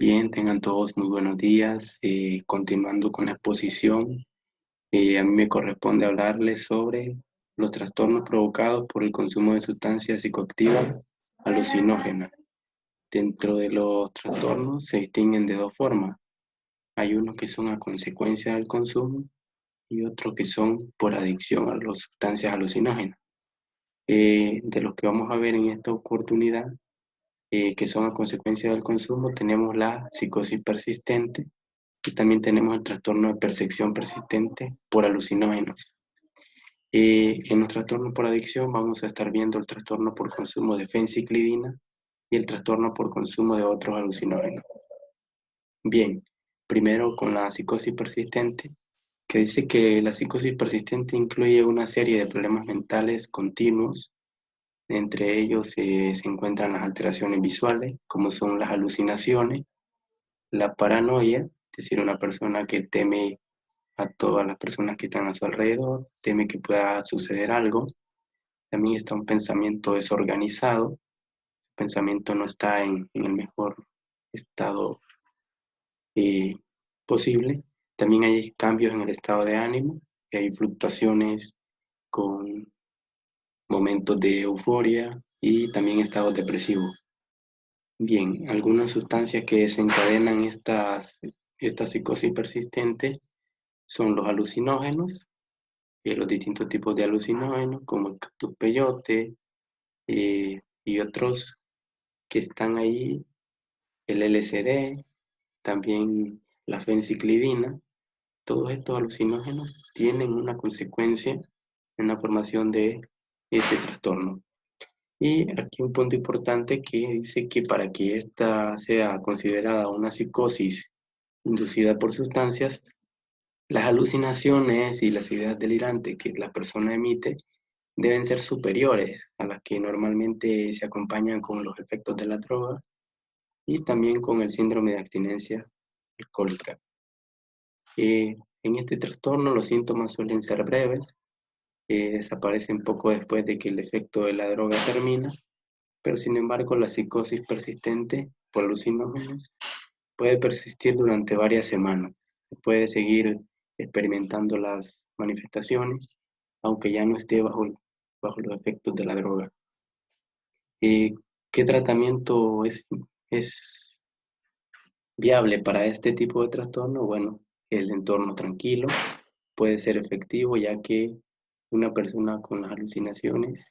Bien, tengan todos muy buenos días. Continuando con la exposición, a mí me corresponde hablarles sobre los trastornos provocados por el consumo de sustancias psicoactivas alucinógenas. Dentro de los trastornos se distinguen de dos formas. Hay unos que son a consecuencia del consumo y otros que son por adicción a las sustancias alucinógenas. De los que vamos a ver en esta oportunidad, que son a consecuencia del consumo, tenemos la psicosis persistente y también tenemos el trastorno de percepción persistente por alucinógenos. En los trastornos por adicción vamos a estar viendo el trastorno por consumo de fenciclidina y el trastorno por consumo de otros alucinógenos. Bien, primero con la psicosis persistente, que dice que la psicosis persistente incluye una serie de problemas mentales continuos. Entre ellos se encuentran las alteraciones visuales, como son las alucinaciones, la paranoia, es decir, una persona que teme a todas las personas que están a su alrededor, teme que pueda suceder algo. También está un pensamiento desorganizado, el pensamiento no está en el mejor estado eh, posible. También hay cambios en el estado de ánimo, y hay fluctuaciones con momentos de euforia y también estados depresivos. Bien, algunas sustancias que desencadenan esta psicosis persistente son los alucinógenos, los distintos tipos de alucinógenos, como el cactus peyote y otros que están ahí, el LSD, también la fenciclidina. Todos estos alucinógenos tienen una consecuencia en la formación de este trastorno. Y aquí un punto importante que dice que para que esta sea considerada una psicosis inducida por sustancias, las alucinaciones y las ideas delirantes que la persona emite deben ser superiores a las que normalmente se acompañan con los efectos de la droga y también con el síndrome de abstinencia alcohólica. En este trastorno los síntomas suelen ser breves, desaparecen poco después de que el efecto de la droga termina, pero sin embargo la psicosis persistente por alucinógenos puede persistir durante varias semanas. Se puede seguir experimentando las manifestaciones, aunque ya no esté bajo los efectos de la droga. Eh, ¿Qué tratamiento es viable para este tipo de trastorno? Bueno, el entorno tranquilo puede ser efectivo, ya que una persona con las alucinaciones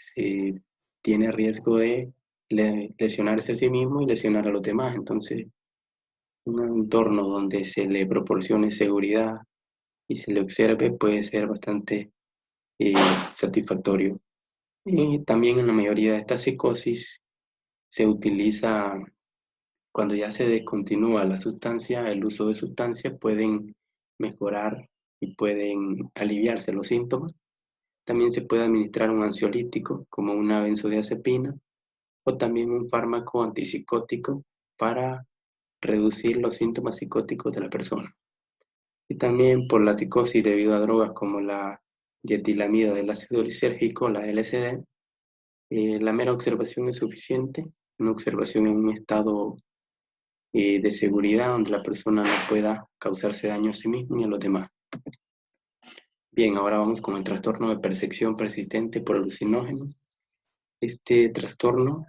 tiene riesgo de lesionarse a sí mismo y lesionar a los demás. Entonces, un entorno donde se le proporcione seguridad y se le observe puede ser bastante eh, satisfactorio. Y también en la mayoría de estas psicosis se utiliza, cuando ya se descontinúa la sustancia, el uso de sustancias, pueden mejorar y pueden aliviarse los síntomas. También se puede administrar un ansiolítico como una benzodiazepina o también un fármaco antipsicótico para reducir los síntomas psicóticos de la persona. Y también por la psicosis debido a drogas como la dietilamida del ácido lisérgico, la LSD, la mera observación es suficiente, una observación en un estado de seguridad donde la persona no pueda causarse daño a sí mismo ni a los demás. Bien, ahora vamos con el trastorno de percepción persistente por alucinógenos. Este trastorno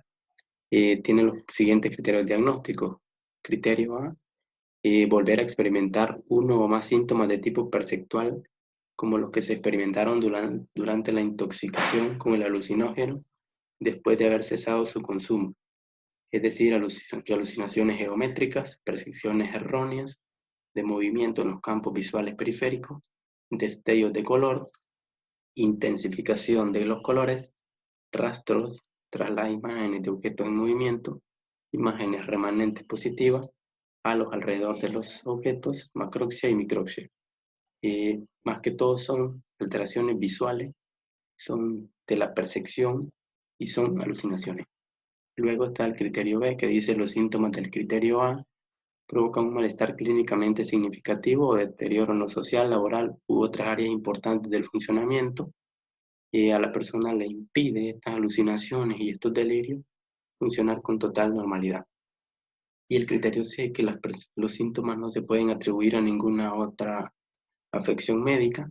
tiene los siguientes criterios diagnósticos. Criterio A, volver a experimentar uno o más síntomas de tipo perceptual, como los que se experimentaron durante la intoxicación con el alucinógeno después de haber cesado su consumo, es decir, alucinaciones geométricas, percepciones erróneas de movimiento en los campos visuales periféricos, destellos de color, intensificación de los colores, rastros tras las imágenes de objetos en movimiento, imágenes remanentes positivas, halos alrededor de los objetos, macroxia y microxia. Más que todo son alteraciones visuales, son de la percepción y son alucinaciones. Luego está el criterio B, que dice los síntomas del criterio A provocan un malestar clínicamente significativo o deterioro en lo social, laboral u otras áreas importantes del funcionamiento. A la persona le impide estas alucinaciones y estos delirios funcionar con total normalidad. Y el criterio C, que los síntomas no se pueden atribuir a ninguna otra afección médica,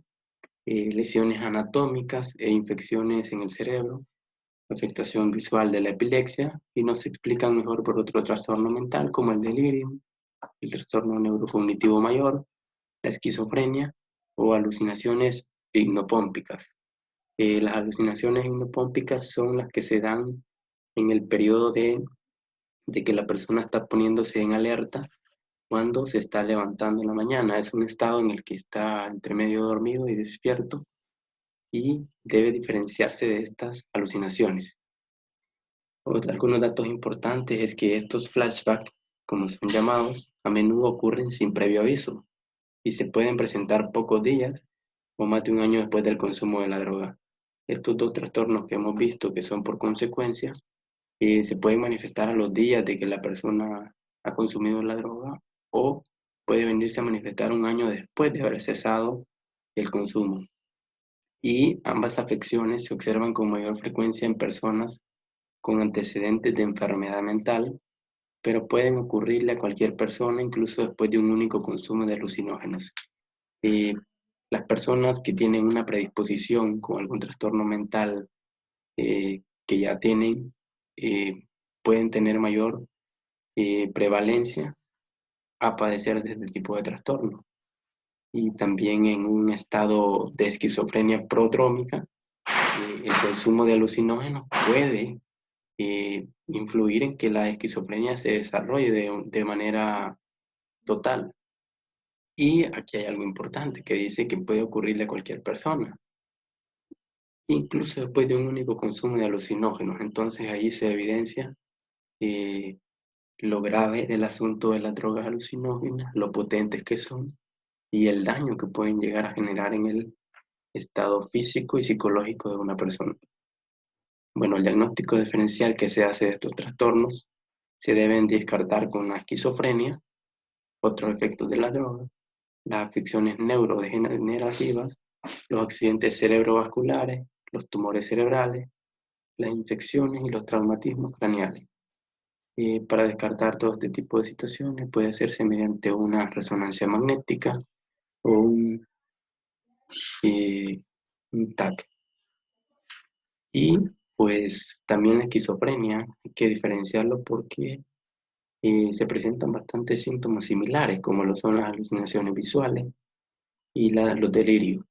lesiones anatómicas e infecciones en el cerebro, afectación visual de la epilepsia, y no se explican mejor por otro trastorno mental como el delirium, el trastorno neurocognitivo mayor, la esquizofrenia o alucinaciones hipnopómpicas. Las alucinaciones hipnopómpicas son las que se dan en el periodo de que la persona está poniéndose en alerta cuando se está levantando en la mañana. Es un estado en el que está entre medio dormido y despierto y debe diferenciarse de estas alucinaciones. Algunos datos importantes es que estos flashbacks, como son llamados, a menudo ocurren sin previo aviso y se pueden presentar pocos días o más de un año después del consumo de la droga. Estos dos trastornos que hemos visto que son por consecuencia, se pueden manifestar a los días de que la persona ha consumido la droga o puede venirse a manifestar un año después de haber cesado el consumo. Y ambas afecciones se observan con mayor frecuencia en personas con antecedentes de enfermedad mental, pero pueden ocurrirle a cualquier persona incluso después de un único consumo de alucinógenos. Eh, las personas que tienen una predisposición con algún trastorno mental que ya tienen, eh, pueden tener mayor prevalencia a padecer de este tipo de trastorno. Y también en un estado de esquizofrenia prodrómica, el consumo de alucinógenos puede influir en que la esquizofrenia se desarrolle de manera total. Y aquí hay algo importante que dice que puede ocurrirle a cualquier persona, incluso después de un único consumo de alucinógenos. Entonces ahí se evidencia eh, lo grave del asunto de las drogas alucinógenas, lo potentes que son y el daño que pueden llegar a generar en el estado físico y psicológico de una persona. Bueno, el diagnóstico diferencial que se hace de estos trastornos se deben descartar con la esquizofrenia, otros efectos de la droga, las afecciones neurodegenerativas, los accidentes cerebrovasculares, los tumores cerebrales, las infecciones y los traumatismos craneales. Para descartar todo este tipo de situaciones puede hacerse mediante una resonancia magnética o eh, un TAC. Y pues también la esquizofrenia, hay que diferenciarlo porque se presentan bastantes síntomas similares, como lo son las alucinaciones visuales y los delirios.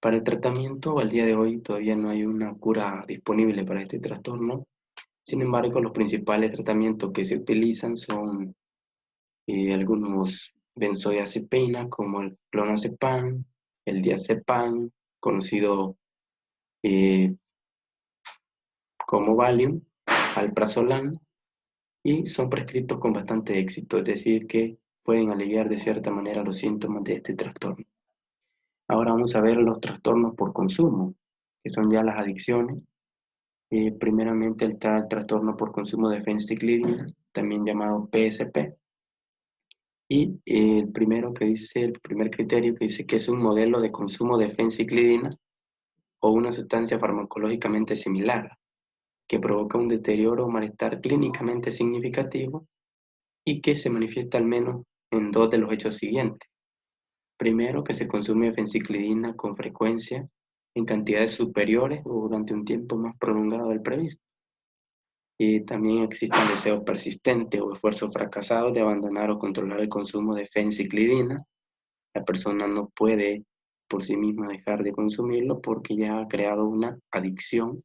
Para el tratamiento, al día de hoy todavía no hay una cura disponible para este trastorno. Sin embargo, los principales tratamientos que se utilizan son algunos benzodiazepinas como el clonazepam, el diazepam, conocido eh, como Valium, alprazolam, y son prescritos con bastante éxito, es decir, que pueden aliviar de cierta manera los síntomas de este trastorno. Ahora vamos a ver los trastornos por consumo, que son ya las adicciones. Primeramente está el trastorno por consumo de fenciclidina, también llamado PSP. Y el primero que dice, el primer criterio que dice que es un modelo de consumo de fenciclidina o una sustancia farmacológicamente similar, que provoca un deterioro o malestar clínicamente significativo y que se manifiesta al menos en dos de los hechos siguientes. Primero, que se consume fenciclidina con frecuencia en cantidades superiores o durante un tiempo más prolongado del previsto. Y también existe un deseo persistente o esfuerzo fracasado de abandonar o controlar el consumo de fenciclidina. La persona no puede por sí misma dejar de consumirlo porque ya ha creado una adicción,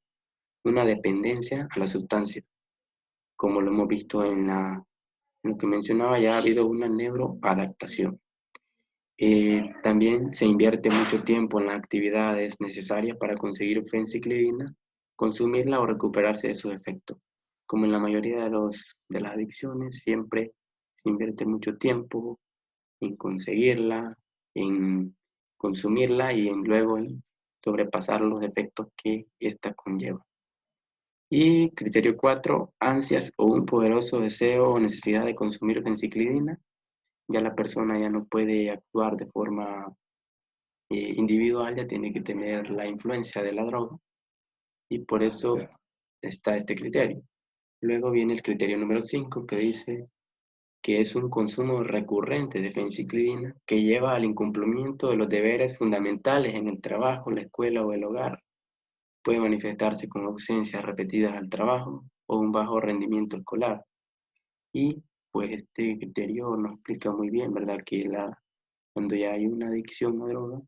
una dependencia a la sustancia. Como lo hemos visto en lo que mencionaba, ya ha habido una neuroadaptación. También se invierte mucho tiempo en las actividades necesarias para conseguir fenciclidina, consumirla o recuperarse de sus efectos. Como en la mayoría de las adicciones, siempre se invierte mucho tiempo en conseguirla, en consumirla y luego en sobrepasar los efectos que ésta conlleva. Y criterio 4, ansias o un poderoso deseo o necesidad de consumir fenciclidina. Ya la persona ya no puede actuar de forma individual, ya tiene que tener la influencia de la droga y por eso está este criterio. Luego viene el criterio número 5 que dice que es un consumo recurrente de fenciclidina que lleva al incumplimiento de los deberes fundamentales en el trabajo, la escuela o el hogar. Puede manifestarse con ausencias repetidas al trabajo o un bajo rendimiento escolar. Y pues este criterio nos explica muy bien, ¿verdad? Que cuando ya hay una adicción a droga,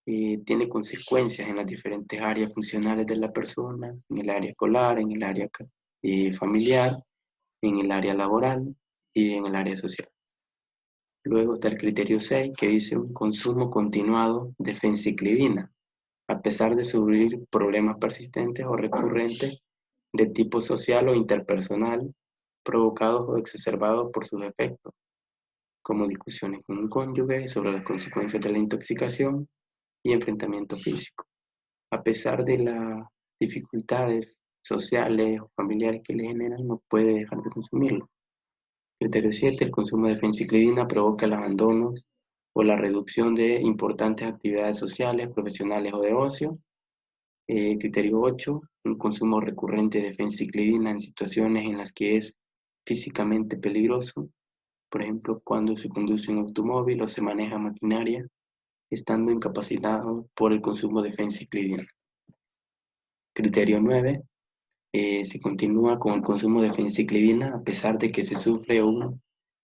tiene consecuencias en las diferentes áreas funcionales de la persona, en el área escolar, en el área familiar, en el área laboral y en el área social. Luego está el criterio 6, que dice un consumo continuado de fenciclidina, a pesar de sufrir problemas persistentes o recurrentes de tipo social o interpersonal, provocados o exacerbados por sus efectos, como discusiones con un cónyuge sobre las consecuencias de la intoxicación y enfrentamiento físico. A pesar de las dificultades sociales o familiares que le generan, no puede dejar de consumirlo. Criterio 7. El consumo de fenciclidina provoca el abandono o la reducción de importantes actividades sociales, profesionales o de ocio. Criterio 8. Un consumo recurrente de fenciclidina en situaciones en las que es físicamente peligroso, por ejemplo, cuando se conduce un automóvil o se maneja maquinaria, estando incapacitado por el consumo de fenciclidina. Criterio 9. Se continúa con el consumo de fenciclidina a pesar de que se sufre un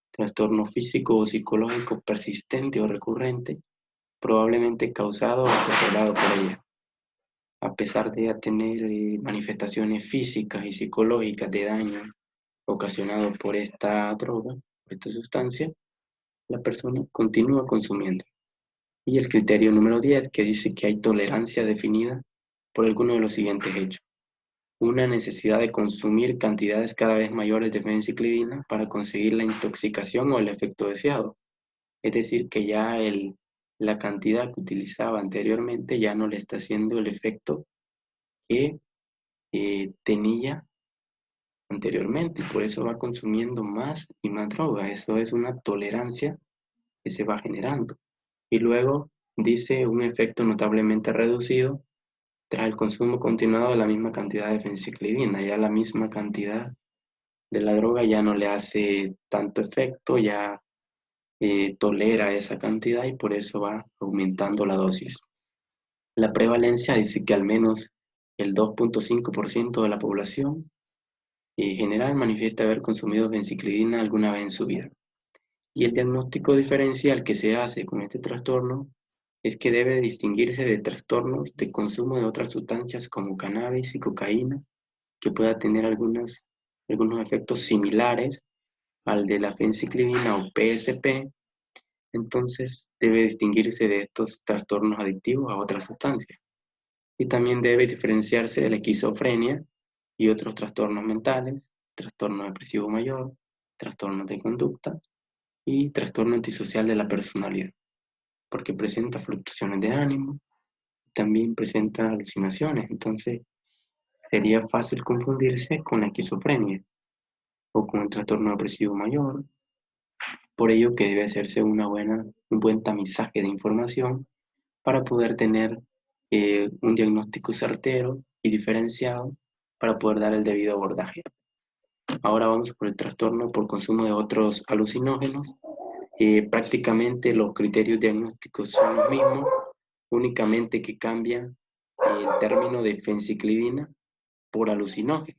trastorno físico o psicológico persistente o recurrente, probablemente causado o exacerbado por ella. A pesar de tener manifestaciones físicas y psicológicas de daño ocasionado por esta droga, por esta sustancia, la persona continúa consumiendo. Y el criterio número 10, que dice que hay tolerancia definida por alguno de los siguientes hechos. Una necesidad de consumir cantidades cada vez mayores de fenciclidina para conseguir la intoxicación o el efecto deseado. Es decir, que ya la cantidad que utilizaba anteriormente ya no le está haciendo el efecto que tenía anteriormente, y por eso va consumiendo más y más droga. Eso es una tolerancia que se va generando. Y luego dice un efecto notablemente reducido tras el consumo continuado de la misma cantidad de fenciclidina. Ya la misma cantidad de la droga ya no le hace tanto efecto, ya tolera esa cantidad y por eso va aumentando la dosis. La prevalencia dice que al menos el 2.5% de la población general manifiesta haber consumido fenciclidina alguna vez en su vida. Y el diagnóstico diferencial que se hace con este trastorno es que debe distinguirse de trastornos de consumo de otras sustancias como cannabis y cocaína, que pueda tener algunos efectos similares al de la fenciclidina o PSP. Entonces debe distinguirse de estos trastornos adictivos a otras sustancias. Y también debe diferenciarse de la esquizofrenia y otros trastornos mentales, trastorno depresivo mayor, trastornos de conducta y trastorno antisocial de la personalidad, porque presenta fluctuaciones de ánimo, también presenta alucinaciones, entonces sería fácil confundirse con la esquizofrenia o con el trastorno depresivo mayor, por ello que debe hacerse un buen tamizaje de información para poder tener un diagnóstico certero y diferenciado para poder dar el debido abordaje. Ahora vamos por el trastorno por consumo de otros alucinógenos. Prácticamente los criterios diagnósticos son los mismos, únicamente que cambia el término de fenciclidina por alucinógeno.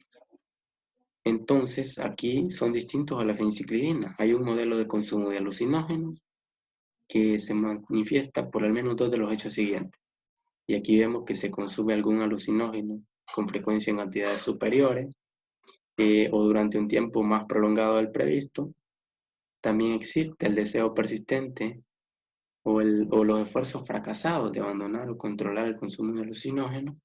Entonces, aquí son distintos a la fenciclidina. Hay un modelo de consumo de alucinógenos que se manifiesta por al menos dos de los hechos siguientes. Y aquí vemos que se consume algún alucinógeno con frecuencia en cantidades superiores o durante un tiempo más prolongado del previsto. También existe el deseo persistente o los esfuerzos fracasados de abandonar o controlar el consumo de alucinógenos.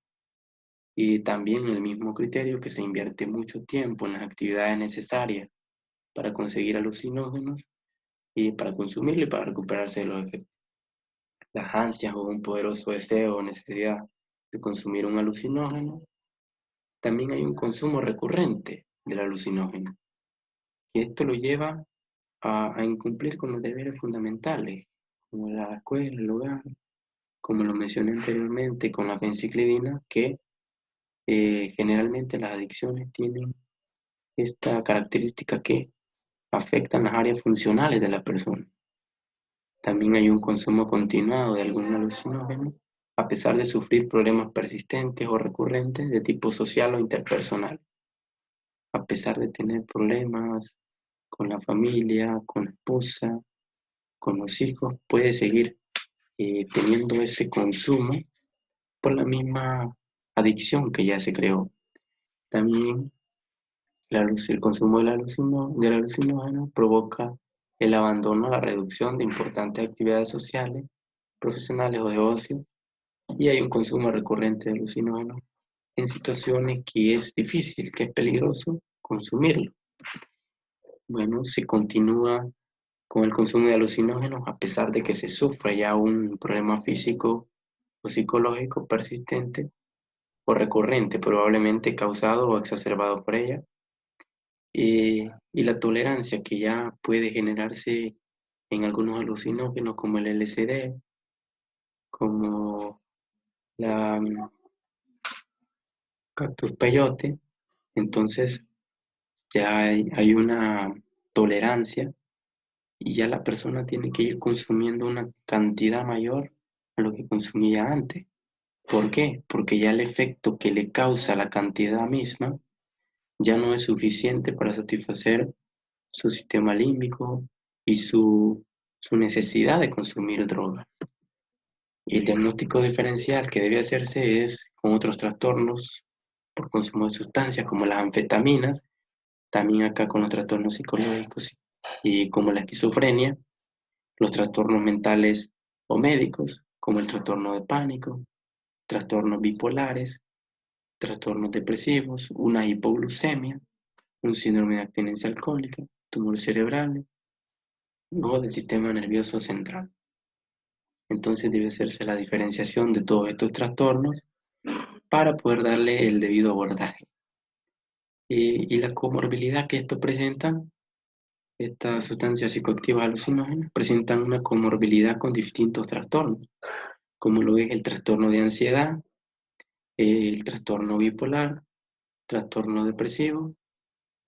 Y también el mismo criterio que se invierte mucho tiempo en las actividades necesarias para conseguir alucinógenos y para consumirlo y para recuperarse de los efectos. Las ansias o un poderoso deseo o necesidad de consumir un alucinógeno. También hay un consumo recurrente del alucinógeno, y esto lo lleva a incumplir con los deberes fundamentales, como la escuela, el hogar, como lo mencioné anteriormente con la fenciclidina, que generalmente las adicciones tienen esta característica que afectan las áreas funcionales de la persona. También hay un consumo continuado de algún alucinógeno, a pesar de sufrir problemas persistentes o recurrentes de tipo social o interpersonal. A pesar de tener problemas con la familia, con la esposa, con los hijos, puede seguir teniendo ese consumo por la misma adicción que ya se creó. También el consumo del alucinógeno provoca el abandono, la reducción de importantes actividades sociales, profesionales o de ocio, y hay un consumo recurrente de alucinógenos en situaciones que es difícil, que es peligroso consumirlo. Bueno, se continúa con el consumo de alucinógenos a pesar de que se sufra ya un problema físico o psicológico persistente o recurrente, probablemente causado o exacerbado por ella, y la tolerancia que ya puede generarse en algunos alucinógenos como el LSD, como la cactus peyote. Entonces ya hay una tolerancia y ya la persona tiene que ir consumiendo una cantidad mayor a lo que consumía antes. ¿Por qué? Porque ya el efecto que le causa la cantidad misma ya no es suficiente para satisfacer su sistema límbico y su necesidad de consumir droga. Y el diagnóstico diferencial que debe hacerse es con otros trastornos por consumo de sustancias como las anfetaminas, también acá con los trastornos psicológicos y como la esquizofrenia, los trastornos mentales o médicos como el trastorno de pánico, trastornos bipolares, trastornos depresivos, una hipoglucemia, un síndrome de abstinencia alcohólica, tumores cerebrales o del sistema nervioso central. Entonces debe hacerse la diferenciación de todos estos trastornos para poder darle el debido abordaje. Y la comorbilidad que esto presenta, estas sustancias psicoactivas alucinógenas, presentan una comorbilidad con distintos trastornos, como lo es el trastorno de ansiedad, el trastorno bipolar, trastorno depresivo,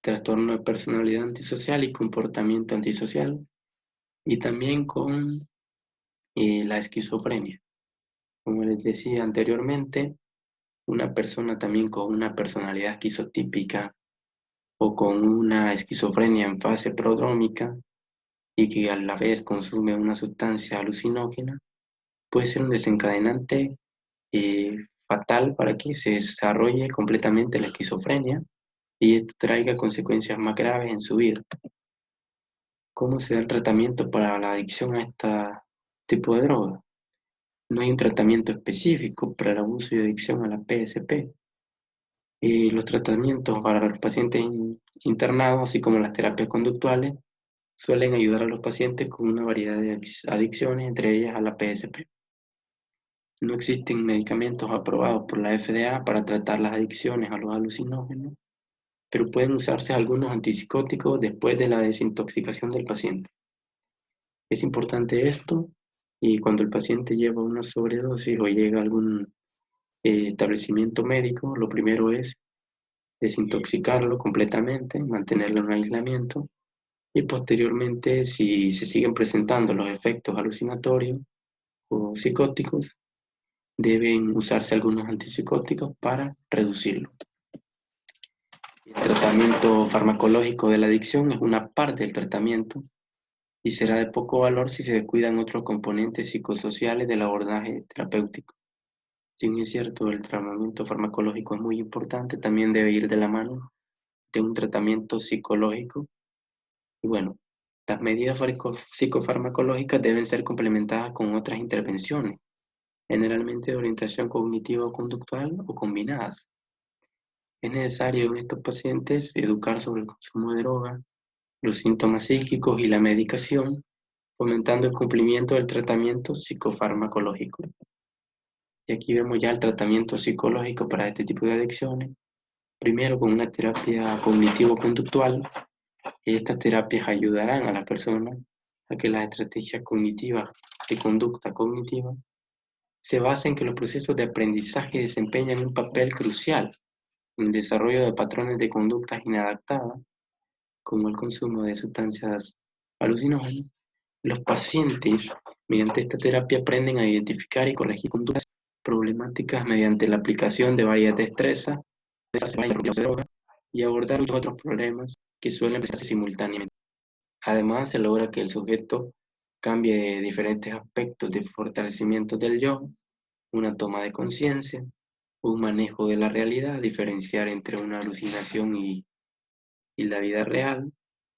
trastorno de personalidad antisocial y comportamiento antisocial, y también con la esquizofrenia. Como les decía anteriormente, una persona también con una personalidad esquizotípica o con una esquizofrenia en fase prodrómica y que a la vez consume una sustancia alucinógena, puede ser un desencadenante eh, fatal para que se desarrolle completamente la esquizofrenia y esto traiga consecuencias más graves en su vida. ¿Cómo se da el tratamiento para la adicción a este tipo de droga? No hay un tratamiento específico para el abuso y adicción a la PSP. Los tratamientos para los pacientes internados, así como las terapias conductuales, suelen ayudar a los pacientes con una variedad de adicciones, entre ellas a la PSP. No existen medicamentos aprobados por la FDA para tratar las adicciones a los alucinógenos, pero pueden usarse algunos antipsicóticos después de la desintoxicación del paciente. Es importante esto y cuando el paciente lleva una sobredosis o llega a algún establecimiento médico, lo primero es desintoxicarlo completamente, mantenerlo en aislamiento y posteriormente, si se siguen presentando los efectos alucinatorios o psicóticos, deben usarse algunos antipsicóticos para reducirlo. El tratamiento farmacológico de la adicción es una parte del tratamiento y será de poco valor si se descuidan otros componentes psicosociales del abordaje terapéutico. Si bien es cierto, el tratamiento farmacológico es muy importante, también debe ir de la mano de un tratamiento psicológico. Y bueno, las medidas psicofarmacológicas deben ser complementadas con otras intervenciones, generalmente de orientación cognitiva o conductual o combinadas. Es necesario en estos pacientes educar sobre el consumo de drogas, los síntomas psíquicos y la medicación, fomentando el cumplimiento del tratamiento psicofarmacológico. Y aquí vemos ya el tratamiento psicológico para este tipo de adicciones. Primero con una terapia cognitivo-conductual. Estas terapias ayudarán a la persona a que las estrategias cognitivas de conducta cognitiva se basen en que los procesos de aprendizaje desempeñan un papel crucial en el desarrollo de patrones de conductas inadaptadas como el consumo de sustancias alucinógenas. Los pacientes, mediante esta terapia, aprenden a identificar y corregir conductas problemáticas mediante la aplicación de varias destrezas, de droga, y abordar muchos otros problemas que suelen presentarse simultáneamente. Además, se logra que el sujeto cambie diferentes aspectos de fortalecimiento del yo, una toma de conciencia, un manejo de la realidad, diferenciar entre una alucinación y la vida real,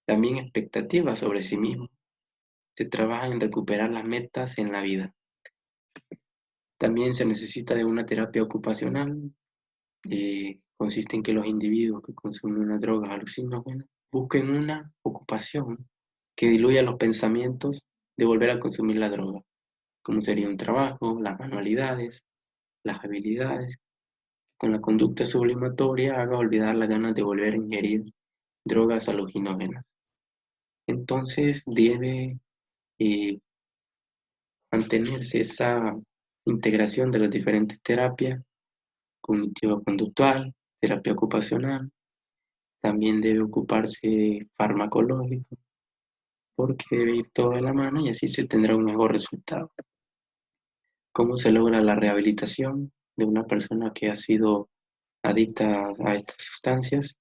también expectativas sobre sí mismo. Se trabaja en recuperar las metas en la vida. También se necesita de una terapia ocupacional, consiste en que los individuos que consumen una droga alucinógena busquen una ocupación que diluya los pensamientos de volver a consumir la droga, como sería un trabajo, las manualidades, las habilidades, con la conducta sublimatoria haga olvidar las ganas de volver a ingerir drogas alucinógenas. Entonces debe eh, mantenerse esa integración de las diferentes terapias, cognitivo-conductual, terapia ocupacional, también debe ocuparse farmacológico, porque debe ir todo de la mano y así se tendrá un mejor resultado. ¿Cómo se logra la rehabilitación de una persona que ha sido adicta a estas sustancias?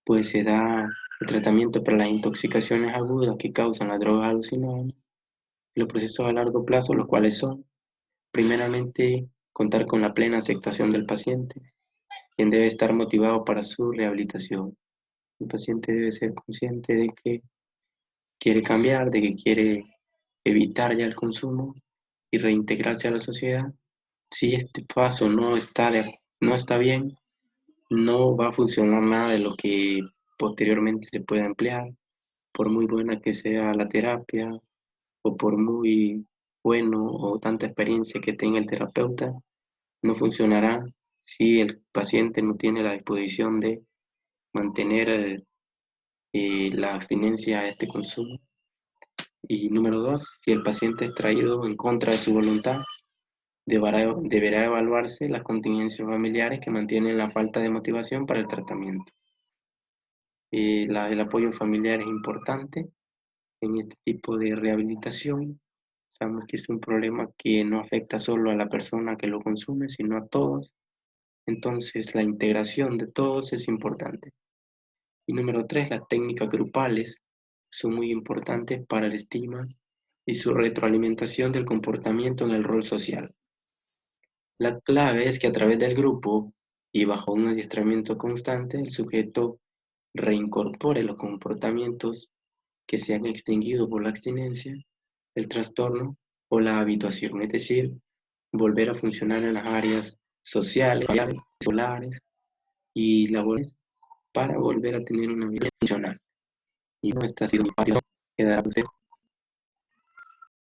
Pues se da el tratamiento para las intoxicaciones agudas que causan las drogas alucinógenas y los procesos a largo plazo, los cuales son, primeramente, contar con la plena aceptación del paciente, quien debe estar motivado para su rehabilitación. El paciente debe ser consciente de que quiere cambiar, de que quiere evitar ya el consumo y reintegrarse a la sociedad. Si este paso no está bien, no va a funcionar nada de lo que posteriormente se pueda emplear, por muy buena que sea la terapia o por muy bueno o tanta experiencia que tenga el terapeuta, no funcionará si el paciente no tiene la disposición de mantener la abstinencia a este consumo. Y número dos, si el paciente es traído en contra de su voluntad, deberá evaluarse las contingencias familiares que mantienen la falta de motivación para el tratamiento. El apoyo familiar es importante en este tipo de rehabilitación. Sabemos que es un problema que no afecta solo a la persona que lo consume, sino a todos. Entonces, la integración de todos es importante. Y número tres, las técnicas grupales son muy importantes para el estigma y su retroalimentación del comportamiento en el rol social. La clave es que a través del grupo y bajo un adiestramiento constante, el sujeto reincorpore los comportamientos que se han extinguido por la abstinencia, el trastorno o la habituación, es decir, volver a funcionar en las áreas sociales, escolares y laborales para volver a tener una vida funcional. Y no está siendo fácil, quedará